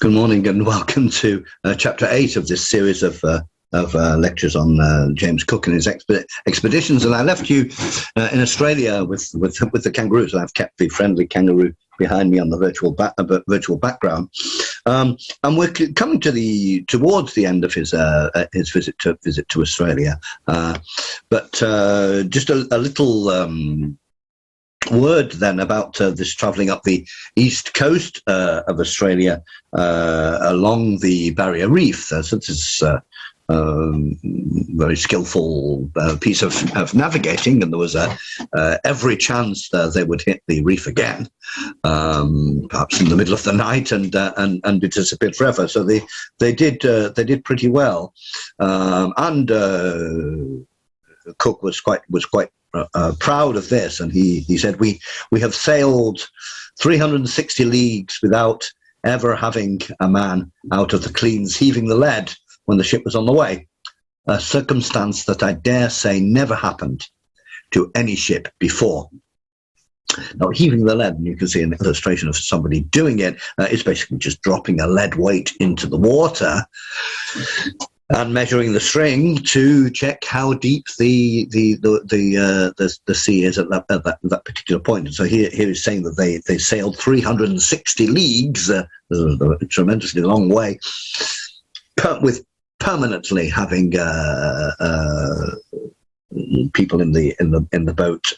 Good morning and welcome to Chapter 8 of this series of lectures on James Cook and his expeditions. And I left you in Australia with the kangaroos, and I've kept the friendly kangaroo behind me on the virtual background. And we're coming towards the end of his visit to Australia. But just a little word then about this travelling up the east coast of Australia along the Barrier Reef. So this is very skillful piece of navigating, and there was every chance they would hit the reef again, perhaps in the middle of the night, and be disappeared forever. So they did pretty well, and Cook was quite proud of this, and he said, we have sailed 360 leagues without ever having a man out of the cleans heaving the lead when the ship was on the way, a circumstance that I dare say never happened to any ship before. Now, heaving the lead, and you can see an illustration of somebody doing it, is basically just dropping a lead weight into the water and measuring the string to check how deep the sea is at that particular point. And so here is saying that they sailed 360 leagues, a tremendously long way, with permanently having people in the boat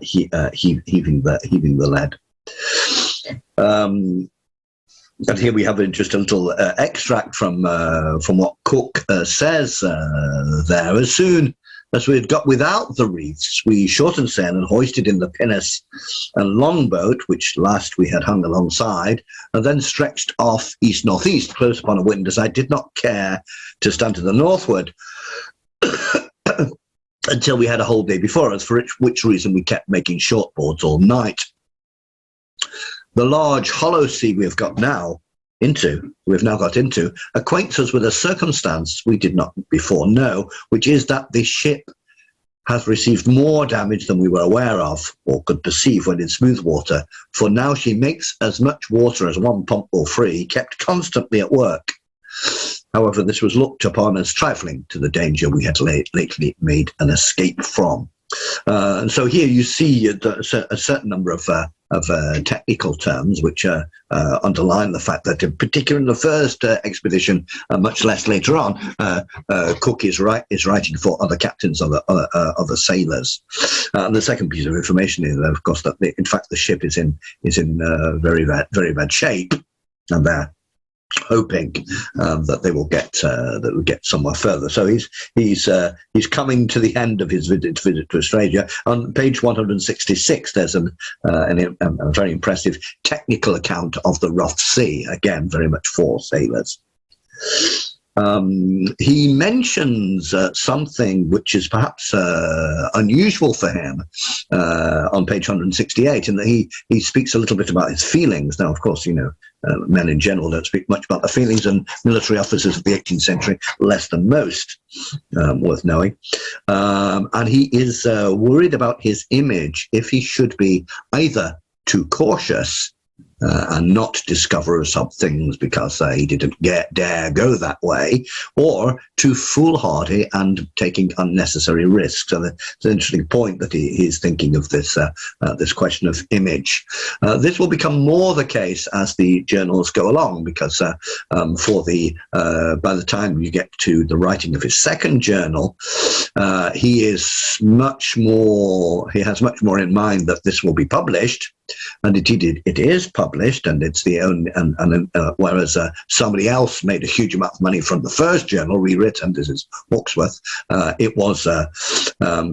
heaving the lead. And here we have just a little extract from what Cook says there. As soon as we had got without the reefs, we shortened sail and hoisted in the pinnace and longboat, which last we had hung alongside, and then stretched off east-northeast, close upon a wind, as I did not care to stand to the northward until we had a whole day before us, for which reason we kept making shortboards all night. The large hollow sea we've now got into, acquaints us with a circumstance we did not before know, which is that the ship has received more damage than we were aware of or could perceive when in smooth water, for now she makes as much water as one pump will free, kept constantly at work. However, this was looked upon as trifling to the danger we had lately made an escape from. And so here you see a certain number of technical terms which underline the fact that, in particular in the first expedition, much less later on, Cook is writing for other captains, other sailors. And the second piece of information is, of course, that in fact the ship is in very bad shape, and they're hoping that they will get somewhere further. So he's coming to the end of his visit to Australia. On page 166, there's a very impressive technical account of the rough sea, again very much for sailors. He mentions something which is perhaps unusual for him on page 168, in that he speaks a little bit about his feelings. Now, of course, men in general don't speak much about their feelings, and military officers of the 18th century less than most, worth knowing. And he is worried about his image if he should be either too cautious and not discover some things because he didn't dare go that way, or too foolhardy and taking unnecessary risks. And it's an interesting point that he's thinking of this question of image. This will become more the case as the journals go along, because by the time you get to the writing of his second journal, he has much more in mind that this will be published. And indeed, it is published, and it's the only. Whereas somebody else made a huge amount of money from the first journal, rewritten. This is Hawkesworth. It was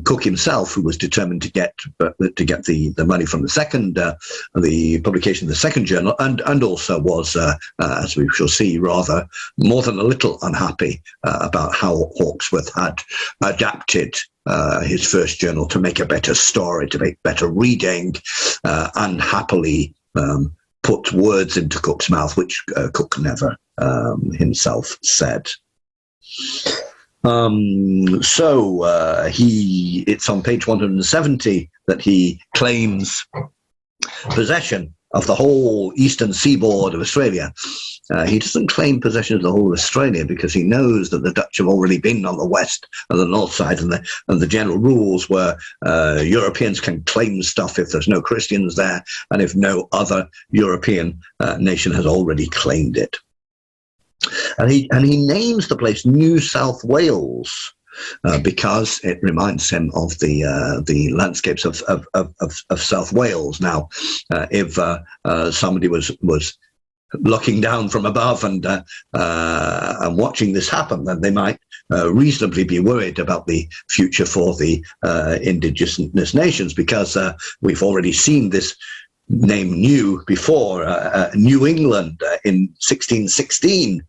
Cook himself who was determined to get the money from the publication of the second journal, and also was, as we shall see, rather more than a little unhappy about how Hawkesworth had adapted his first journal to make a better story, to make better reading, and happily put words into Cook's mouth, which Cook never himself said. It's on page 170 that he claims possession of the whole eastern seaboard of Australia. He doesn't claim possession of the whole of Australia because he knows that the Dutch have already been on the west and the north side, and the general rules were Europeans can claim stuff if there's no Christians there and if no other European nation has already claimed it. And he names the place New South Wales because it reminds him of the landscapes of South Wales. Now, if somebody was looking down from above and watching this happen, then they might reasonably be worried about the future for the indigenous nations, because we've already seen this name New before. New England in 1616.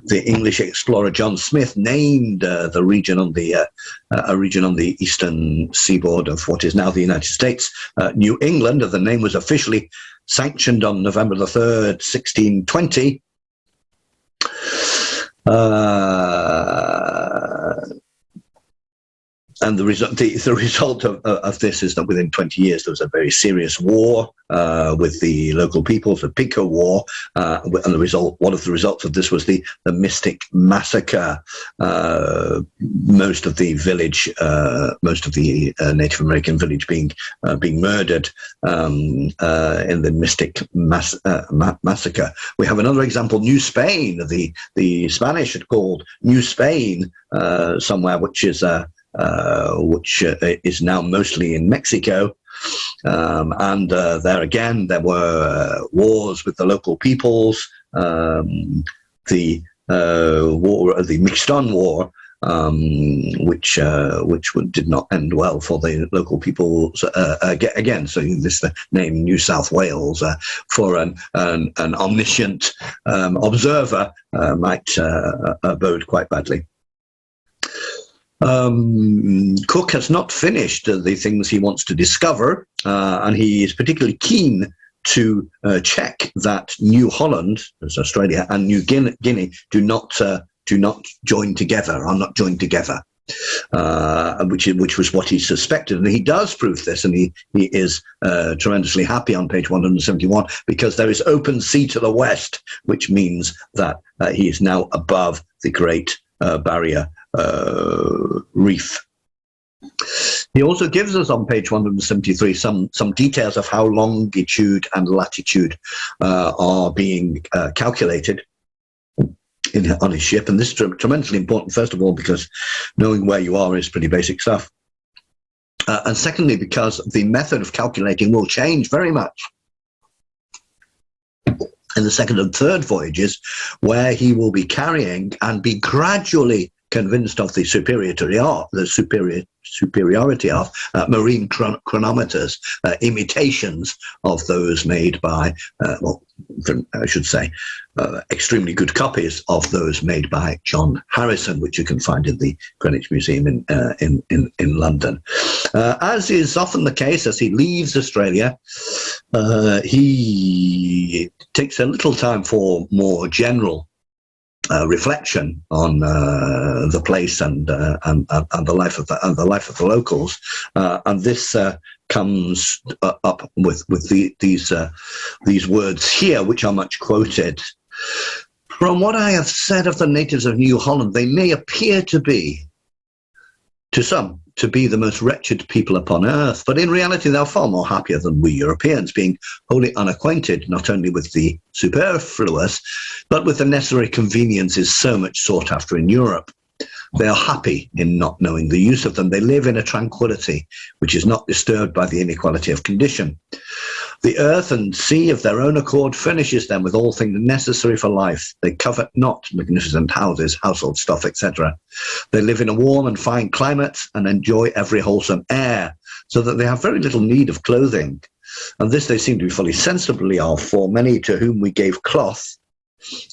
The English explorer John Smith named the region on the a region on the eastern seaboard of what is now the United States, New England. The name was officially sanctioned on November the 3rd, 1620. And the result of this is that within 20 years there was a very serious war with the local peoples, the Pico War, and one of the results of this was the Mystic Massacre. Most of the village, most of the Native American village being murdered in the Mystic Massacre. We have another example, New Spain. The Spanish had called New Spain somewhere, which is now mostly in Mexico. And there again, there were wars with the local peoples. The Mixton War, which did not end well for the local peoples again. So this the name New South Wales for an omniscient observer might bode quite badly. Cook has not finished the things he wants to discover, and he is particularly keen to check that New Holland, as Australia, and New Guinea do not join together, are not joined together, which was what he suspected. And he does prove this, and he is tremendously happy on page 171, because there is open sea to the west, which means that he is now above the Great Barrier Reef. He also gives us on page 173 some details of how longitude and latitude are being calculated on his ship, and this is tremendously important, first of all, because knowing where you are is pretty basic stuff, and secondly, because the method of calculating will change very much in the second and third voyages, where he will be carrying and be gradually convinced of the superiority of marine chronometers, imitations of those made by, I should say, extremely good copies of those made by John Harrison, which you can find in the Greenwich Museum in London. As is often the case, as he leaves Australia, he takes a little time for more general reflection on the place and the life of the locals, and this comes up with these words here, which are much quoted. From what I have said of the natives of New Holland, they may appear to be, to some, to be the most wretched people upon earth, but in reality they are far more happier than we Europeans, being wholly unacquainted not only with the superfluous, but with the necessary conveniences so much sought after in Europe. They are happy in not knowing the use of them. They live in a tranquility which is not disturbed by the inequality of condition. The earth and sea of their own accord furnishes them with all things necessary for life. They covet not magnificent houses, household stuff, etc. They live in a warm and fine climate and enjoy every wholesome air, so that they have very little need of clothing. And this they seem to be fully sensibly of, for many to whom we gave cloth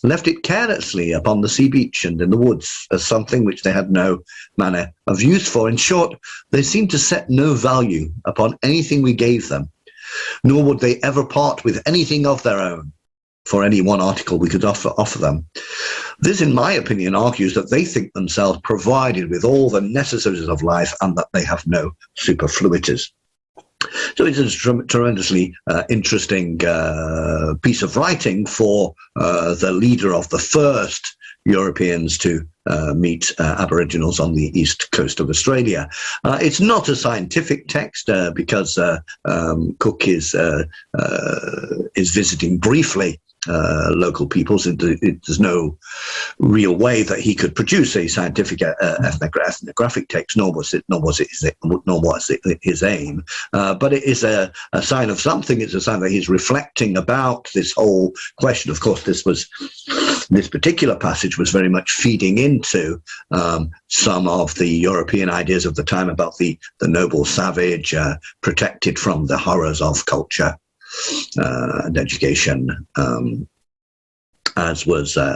left it carelessly upon the sea beach and in the woods as something which they had no manner of use for. In short, they seemed to set no value upon anything we gave them, nor would they ever part with anything of their own for any one article we could offer them. This, in my opinion, argues that they think themselves provided with all the necessaries of life and that they have no superfluities. So it's a tremendously interesting piece of writing for the leader of the first Europeans to meet Aboriginals on the east coast of Australia. It's not a scientific text because Cook is visiting briefly local peoples. There's no real way that he could produce a scientific ethnographic text, nor was it his aim. But it is a sign of something. It's a sign that he's reflecting about this whole question. Of course, this particular passage was very much feeding into some of the European ideas of the time about the noble savage, protected from the horrors of culture and education, as was the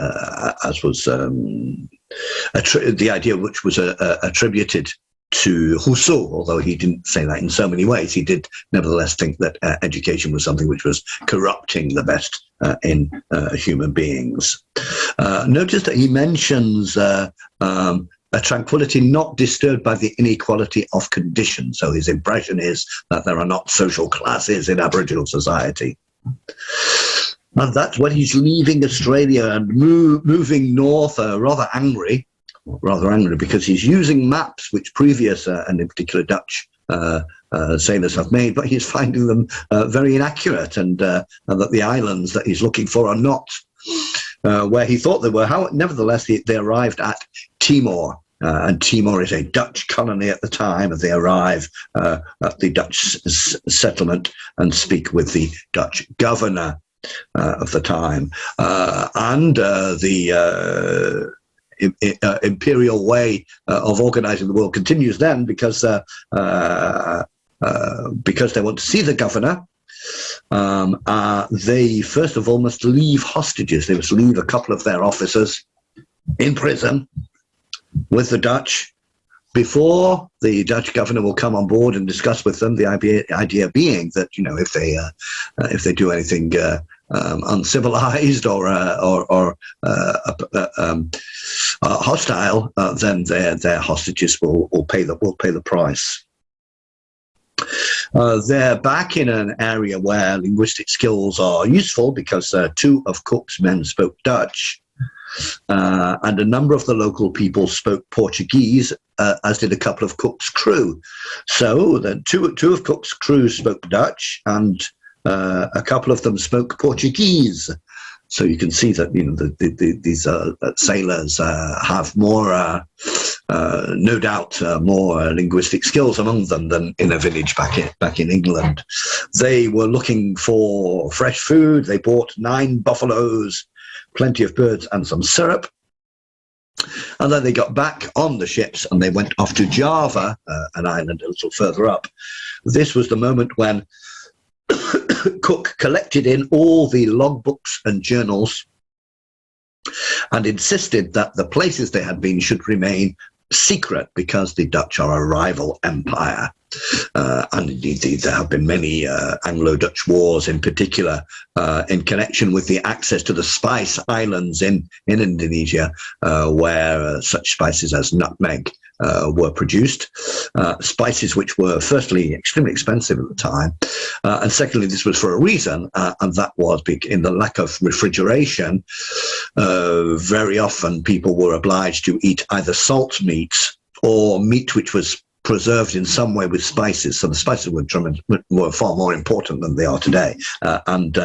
idea which was attributed to Rousseau, although he didn't say that in so many ways. He did nevertheless think that education was something which was corrupting the best in human beings. Notice that he mentions a tranquility not disturbed by the inequality of conditions. So his impression is that there are not social classes in Aboriginal society. And that's when he's leaving Australia and moving north, rather angry because he's using maps which previous, and in particular Dutch sailors have made, but he's finding them very inaccurate, and that the islands that he's looking for are not where he thought they were. Nevertheless, they arrived at Timor, and Timor is a Dutch colony at the time, and they arrive at the Dutch settlement and speak with the Dutch governor of the time. And the imperial way of organizing the world continues then, because they want to see the governor. They first of all must leave hostages. They must leave a couple of their officers in prison with the Dutch before the Dutch governor will come on board and discuss with them. The idea being that, if they do anything uncivilized or hostile, then their hostages will pay the price. They're back in an area where linguistic skills are useful, because two of Cook's men spoke Dutch, and a number of the local people spoke Portuguese, as did a couple of Cook's crew. So the two of Cook's crew spoke Dutch, and a couple of them spoke Portuguese. So you can see that these sailors have more, no doubt, more linguistic skills among them than in a village back in England. They were looking for fresh food. They bought 9 buffaloes, plenty of birds, and some syrup. And then they got back on the ships and they went off to Java, an island a little further up. This was the moment when Cook collected in all the logbooks and journals and insisted that the places they had been should remain secret, because the Dutch are a rival empire. And indeed, there have been many Anglo-Dutch wars, in particular, in connection with the access to the spice islands in Indonesia, where such spices as nutmeg were produced. Spices which were, firstly, extremely expensive at the time, and secondly, this was for a reason, and that was in the lack of refrigeration. Very often people were obliged to eat either salt meats or meat which was preserved in some way with spices. So the spices were far more important than they are today, and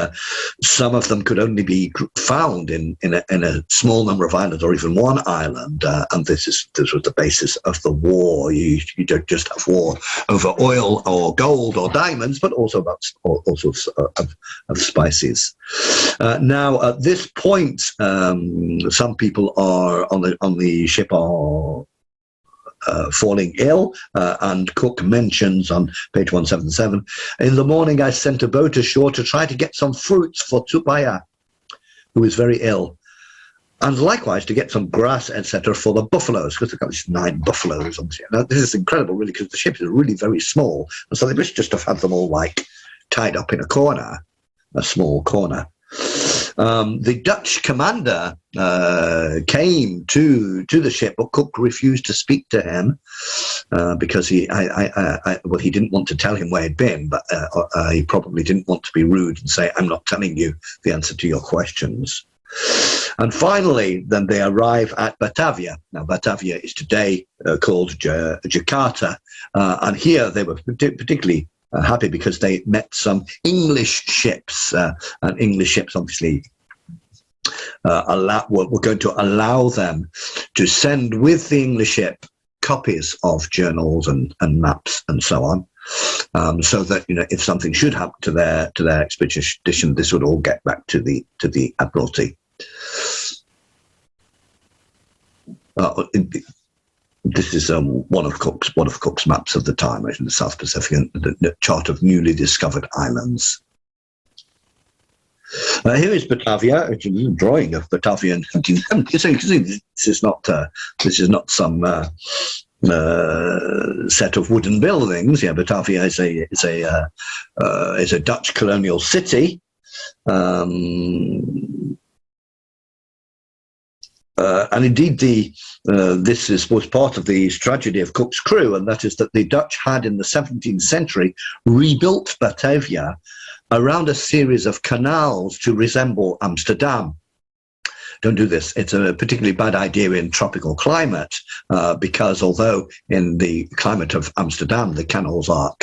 some of them could only be found in a small number of islands, or even one island. And this was the basis of the war. You don't just have war over oil or gold or diamonds, but also about all sorts of spices. Now, at this point, some people are on the ship are falling ill, and Cook mentions on page 177, in the morning I sent a boat ashore to try to get some fruits for Tupaya, who is very ill, and likewise to get some grass, etc., for the buffaloes, because they've got these 9 buffaloes. Now, this is incredible, really, because the ship is really very small, and so they must just have had them all tied up in a corner, a small corner. The Dutch commander came to the ship, but Cook refused to speak to him because he didn't want to tell him where he'd been, but he probably didn't want to be rude and say, "I'm not telling you the answer to your questions." And finally, then they arrive at Batavia. Now, Batavia is today called Jakarta, and here they were particularly happy because they met some English ships, and English ships obviously were going to allow them to send with the English ship copies of journals and maps and so on, so that if something should happen to their expedition, this would all get back to the Admiralty. This is one of Cook's maps of the time, in the South Pacific, the chart of newly discovered islands. Here is Batavia, which is a drawing of Batavia in 1770. So you can see this is not some set of wooden buildings. Yeah, Batavia is a Dutch colonial city. And indeed, this was part of the tragedy of Cook's crew, and that is that the Dutch had, in the 17th century, rebuilt Batavia around a series of canals to resemble Amsterdam. Don't do this. It's a particularly bad idea in tropical climate, because although in the climate of Amsterdam the canals are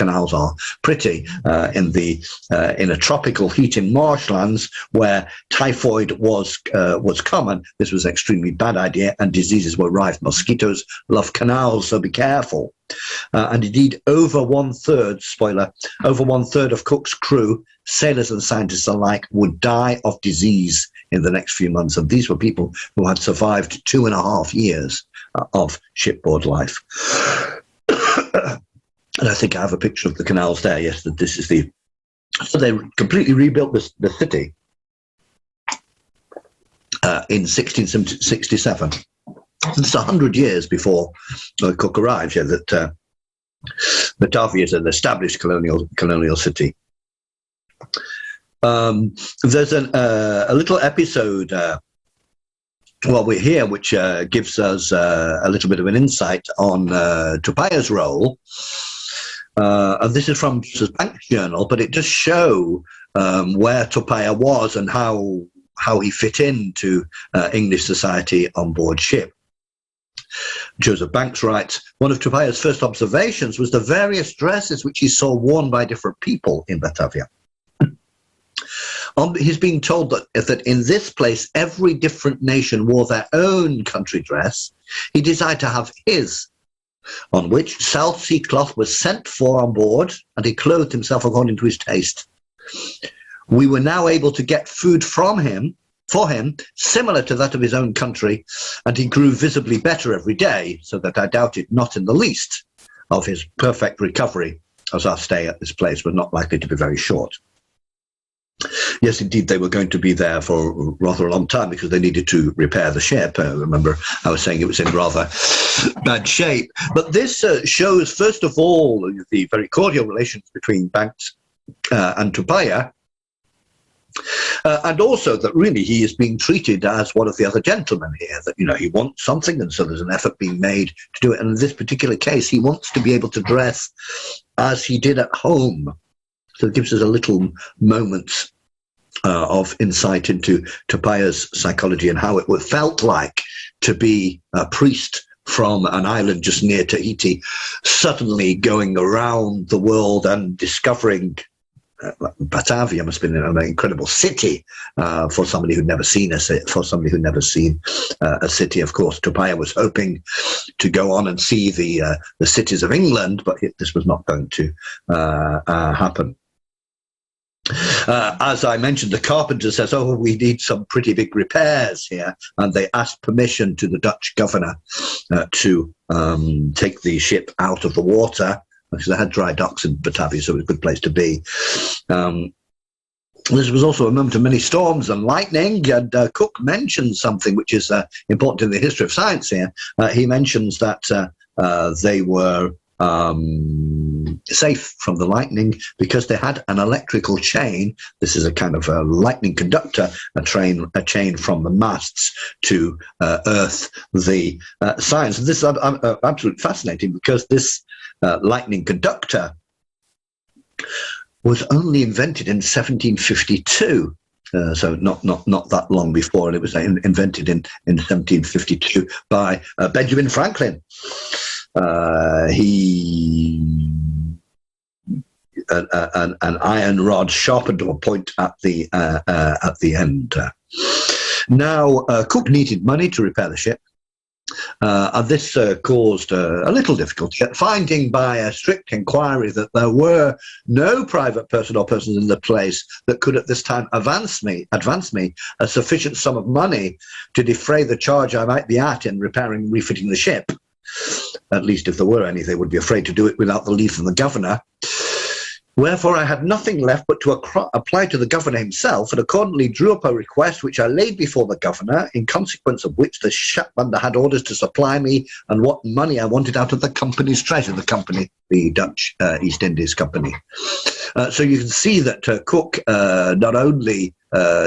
pretty, in a tropical heat in marshlands where typhoid was common, this was an extremely bad idea, and diseases were rife. Mosquitoes love canals, so be careful. And indeed, over one third of Cook's crew, sailors and scientists alike, would die of disease in the next few months. And these were people who had survived 2.5 years of shipboard life. And I think I have a picture of the canals there. Yes, that this is so they completely rebuilt the city in 1667. It's 100 years before Cook arrived here, that Batavia is an established colonial city. There's a little episode while we're here, which gives us a little bit of an insight on Tupaya's role. And this is from Banks' journal, but it does show where Tupaya was and how he fit into English society on board ship. Joseph Banks writes, one of Tupaya's first observations was the various dresses which he saw worn by different people in Batavia. He's being told that in this place every different nation wore their own country dress. He desired to have his, on which South Sea cloth was sent for on board, and he clothed himself according to his taste. We were now able to get food for him, similar to that of his own country, and he grew visibly better every day, so that I doubted not in the least of his perfect recovery, as our stay at this place was not likely to be very short. Yes, indeed, they were going to be there for rather a long time because they needed to repair the ship. Remember, I was saying it was in rather bad shape. But this shows, first of all, the very cordial relations between Banks and Tupaya, and also that really he is being treated as one of the other gentlemen here, that, he wants something, and so there's an effort being made to do it. And in this particular case, he wants to be able to dress as he did at home. So it gives us a little moment of insight into Tupaya's psychology and how it felt like to be a priest from an island just near Tahiti, suddenly going around the world and discovering Batavia must have been an incredible city for somebody who'd never seen a city. Of course, Tupaya was hoping to go on and see the cities of England, but this was not going to happen. As I mentioned, the carpenter says, we need some pretty big repairs here. And they asked permission to the Dutch governor to take the ship out of the water, because they had dry docks in Batavia, so it was a good place to be. This was also a moment of many storms and lightning, and Cook mentions something which is important in the history of science here. He mentions that they were safe from the lightning because they had an electrical chain. This is a kind of a lightning conductor, a chain from the masts to earth the signs. And this is absolutely fascinating because this lightning conductor was only invented in 1752. So not that long before, and it was invented in 1752 by Benjamin Franklin. An iron rod sharpened to a point at the end. Now, Cook needed money to repair the ship. And this caused a little difficulty, finding by a strict inquiry that there were no private person or persons in the place that could at this time advance me a sufficient sum of money to defray the charge I might be at in repairing and refitting the ship. At least if there were any, they would be afraid to do it without the leave from the governor. Wherefore I had nothing left but to apply to the governor himself, and accordingly drew up a request which I laid before the governor, in consequence of which the shipbuilder had orders to supply me and what money I wanted out of the company's treasure, the Dutch East Indies Company. So you can see that Cook not only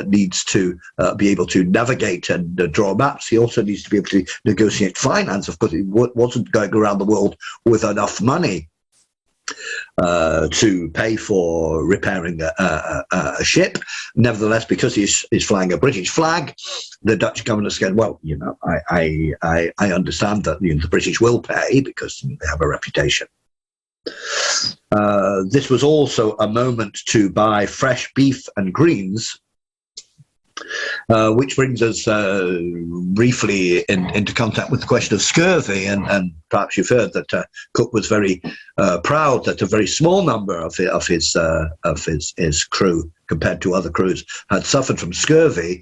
needs to be able to navigate and draw maps, he also needs to be able to negotiate finance. Of course, he wasn't going around the world with enough money to pay for repairing a ship. Nevertheless, because he's flying a British flag, the Dutch government said, well, I understand that the British will pay because they have a reputation. This was also a moment to buy fresh beef and greens, which brings us briefly into contact with the question of scurvy, and perhaps you've heard that Cook was very proud that a very small number of his crew, compared to other crews, had suffered from scurvy.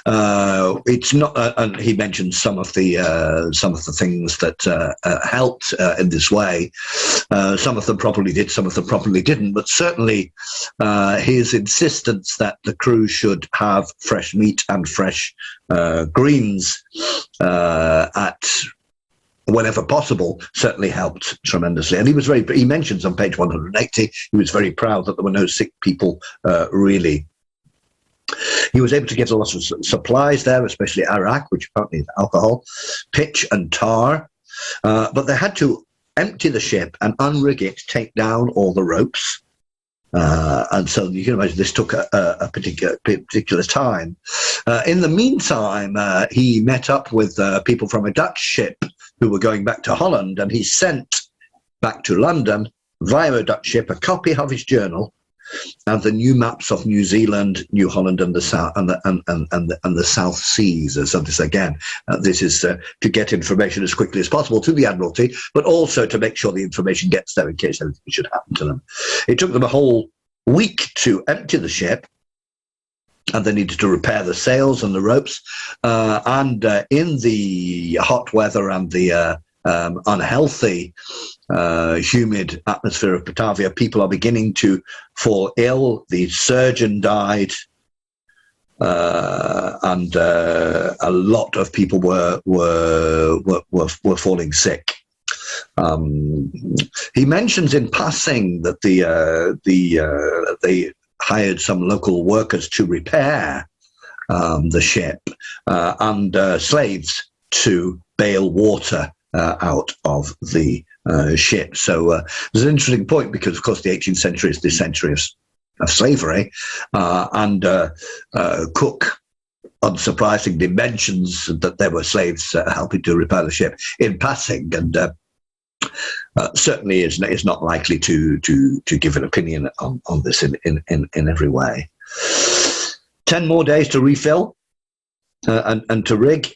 It's not, and he mentioned some of the things that helped in this way. Some of them probably did, some of them probably didn't, but certainly his insistence that the crew should have fresh meat and fresh greens at whenever possible certainly helped tremendously. And he mentions on page 180, he was very proud that there were no sick people really. He was able to get a lot of supplies there, especially arak, which apparently is alcohol, pitch and tar. But they had to empty the ship and unrig it, take down all the ropes. And so you can imagine this took a particular time. In the meantime, he met up with people from a Dutch ship who were going back to Holland, and he sent back to London via a Dutch ship a copy of his journal and the new maps of New Zealand, New Holland, and the South and the South Seas. So this again, this is to get information as quickly as possible to the Admiralty, but also to make sure the information gets there in case anything should happen to them. It took them a whole week to empty the ship, and they needed to repair the sails and the ropes. And in the hot weather and the unhealthy, humid atmosphere of Batavia, people are beginning to fall ill. The surgeon died, and a lot of people were falling sick. He mentions in passing that they hired some local workers to repair the ship and slaves to bail water out of the ship. So there's an interesting point because, of course, the 18th century is the century of slavery, and Cook, unsurprisingly, mentions that there were slaves helping to repair the ship in passing, and certainly is not likely to give an opinion on this in every way. 10 more days to refill and to rig.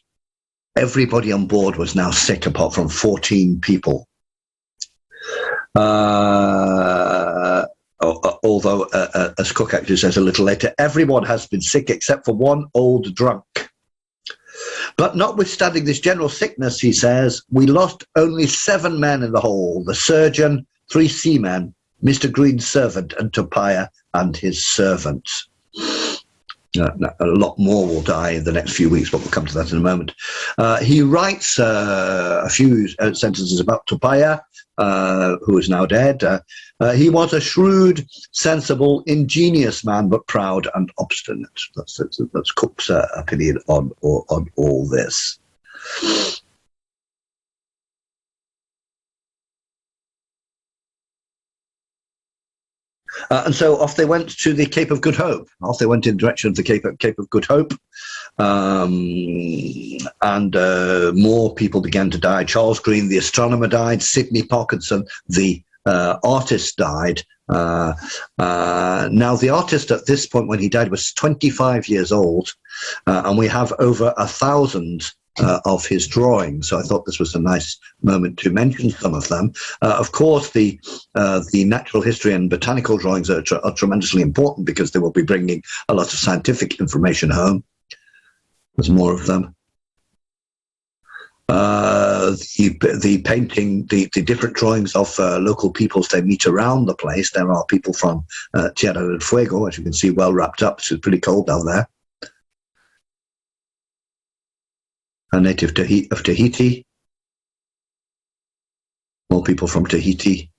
Everybody on board was now sick apart from 14 people. Although, as Cook actually says a little later, everyone has been sick except for one old drunk. But notwithstanding this general sickness, he says, we lost only 7 men in the hold: the surgeon, 3 seamen, Mr. Green's servant, and Topaya and his servants. A lot more will die in the next few weeks, but we'll come to that in a moment. He writes a few sentences about Tupaya, who is now dead. He was a shrewd, sensible, ingenious man, but proud and obstinate. That's Cook's opinion on all this. And so off they went to the Cape of Good Hope. Off they went in direction of the Cape of Good Hope. And more people began to die. Charles Green, the astronomer, died. Sidney Parkinson, the artist, died. Now, the artist at this point when he died was 25 years old, and we have over 1,000 of his drawings. So I thought this was a nice moment to mention some of them. Of course, the natural history and botanical drawings are tremendously important because they will be bringing a lot of scientific information home. There's more of them. The painting, the different drawings of local peoples they meet around the place. There are people from Tierra del Fuego, as you can see, well wrapped up. It's pretty cold down there. A native of Tahiti. More people from Tahiti.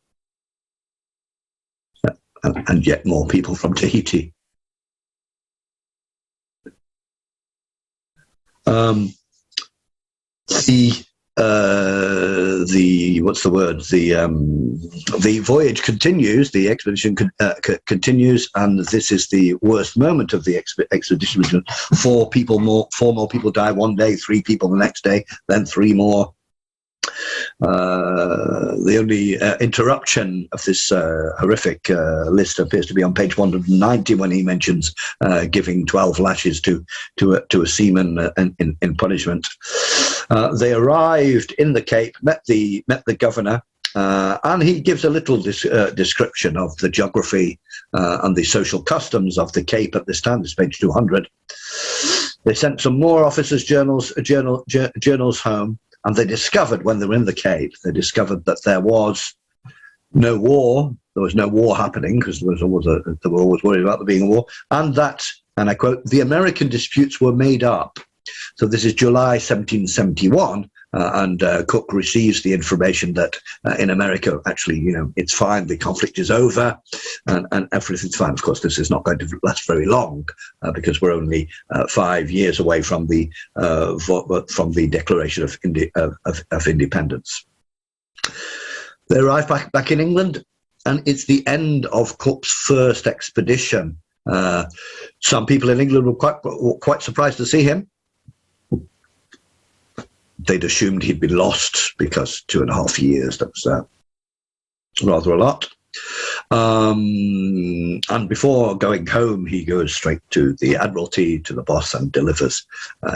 And yet more people from Tahiti. The voyage continues, the expedition continues, and this is the worst moment of the expedition. Four more people die one day, 3 people the next day, then 3 more. The only interruption of this horrific list appears to be on page 190 when he mentions giving 12 lashes to a seaman in punishment. They arrived in the Cape, met the governor, and he gives a little description of the geography and the social customs of the Cape at this time. This is page 200. They sent some more officers' journals home. And they discovered, when they were in the Cape, they discovered that there was no war. There was no war happening because they were always worried about there being a war. And that, and I quote, the American disputes were made up. So this is July 1771, and Cook receives the information that in America, actually, it's fine, the conflict is over, and everything's fine. Of course, this is not going to last very long because we're only 5 years away from the Declaration of Independence. They arrive back in England, and it's the end of Cook's first expedition. Some people in England were quite surprised to see him. They'd assumed he'd been lost because 2.5 years, that was rather a lot. And before going home, he goes straight to the Admiralty, to the boss, and delivers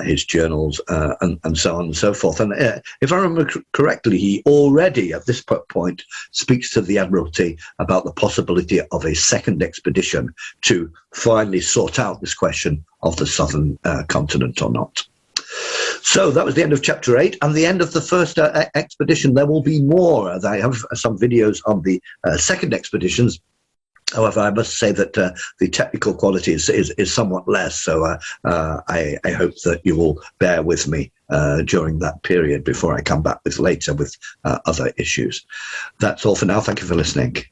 his journals and so on and so forth. And if I remember correctly, he already at this point speaks to the Admiralty about the possibility of a second expedition to finally sort out this question of the southern continent or not. So that was the end of chapter 8 and the end of the first expedition. There will be more. I have some videos on the second expeditions. However, I must say that the technical quality is somewhat less. So I hope that you will bear with me during that period before I come back later with other issues. That's all for now. Thank you for listening.